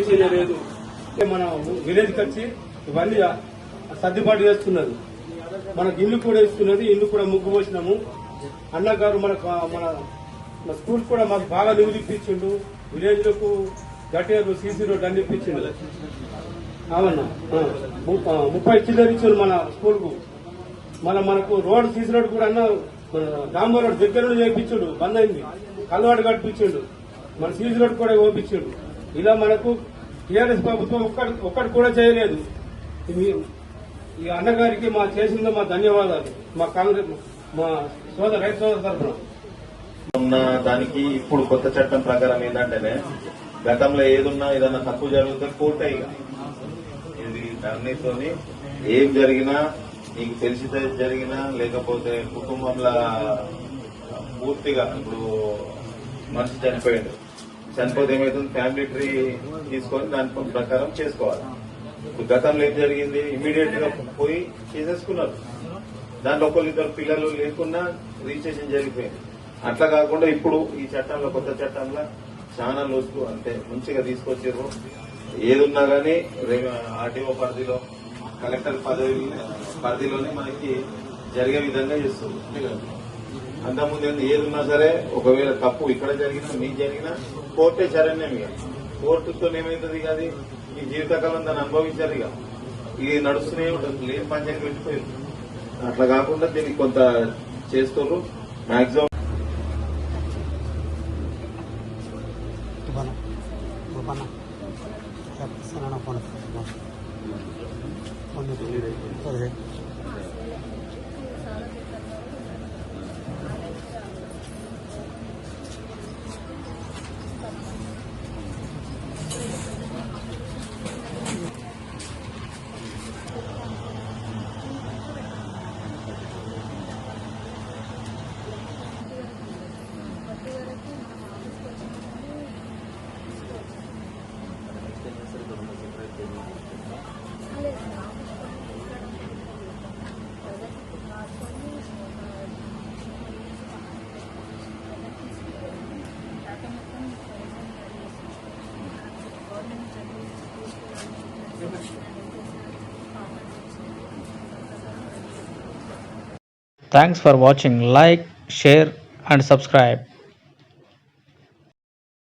చేసేదే లేదు. మన విలేజ్కి వచ్చి ఇవన్నీ సర్దుబాటు చేస్తున్నారు. మనకు ఇల్లు కూడా ఇస్తున్నది. ఇల్లు కూడా ముగ్గు పోసినాము. అన్నగారు మన స్కూల్ కూడా మాకు బాగా నిధులిప్పించిండు. విలేజ్ లకు గట్టేరు సీసీ రోడ్ అన్ని ఇప్పించిండు. అవునా 30 చిల్లర ఇచ్చారు మన స్కూల్ కు. మనకు రోడ్ సీసీ రోడ్ కూడా అన్న డాంబర్ రోడ్ దగ్గర చేయించాడు. బంద్ అయింది. కలవాడు కట్టించాడు. మన సీసీ రోడ్ కూడా ఓపించాడు. ఇలా మనకు టీఆర్ఎస్ ప్రభుత్వం ఒక్కటి కూడా చేయలేదు. ఈ అన్నగారికి మా చేసిందో మా ధన్యవాదాలు. మా కాంగ్రెస్ మా రైతు సోదరు తరఫున ఉన్న దానికి ఇప్పుడు కొత్త చట్టం ప్రకారం ఏంటంటేనే గతంలో ఏదున్నా ఏదన్నా తప్పు జరిగితే కోర్టే ఇది దానితోని ఏం జరిగినా నీకు తెలిసితే జరిగినా లేకపోతే కుటుంబంలో పూర్తిగా ఇప్పుడు మనిషి చనిపోతే ఏమైతుంది ఫ్యామిలీ ట్రీ తీసుకొని దాని ప్రకారం చేసుకోవాలి. ఇప్పుడు గతంలో ఏం జరిగింది ఇమీడియట్ గా పోయి చేసేసుకున్నారు. దాంట్లో ఒకరిద్దరు పిల్లలు లేకున్నా రిజిస్ట్రేషన్ జరిగిపోయింది. అట్లా కాకుండా ఇప్పుడు ఈ చట్టంలో కొత్త చట్టంలో చాలా లోతులు అంటే మంచిగా తీసుకొచ్చారు. ఏదున్నా గానీ ఆర్టీఓ పరిధిలో కలెక్టర్ పరిధిలోనే మనకి జరిగే విధంగా చేస్తుంది. అంతకుముందు ఏదున్నా సరే ఒకవేళ తప్పు ఇక్కడ జరిగినా మీకు జరిగినా కోర్టే శరణ్యం. ఇక కోర్టుతో ఏమైతుంది కాదు ఈ జీవితకాలం దాన్ని అనుభవించారు. ఇక ఇది నడుస్తూనే ఉంటుంది. లేని పంచాయతీ వెళ్ళిపోయింది. అట్లా కాకుండా దీనికి కొంత చేస్తున్నారు. Maximum Thanks for watching. Like, share and subscribe.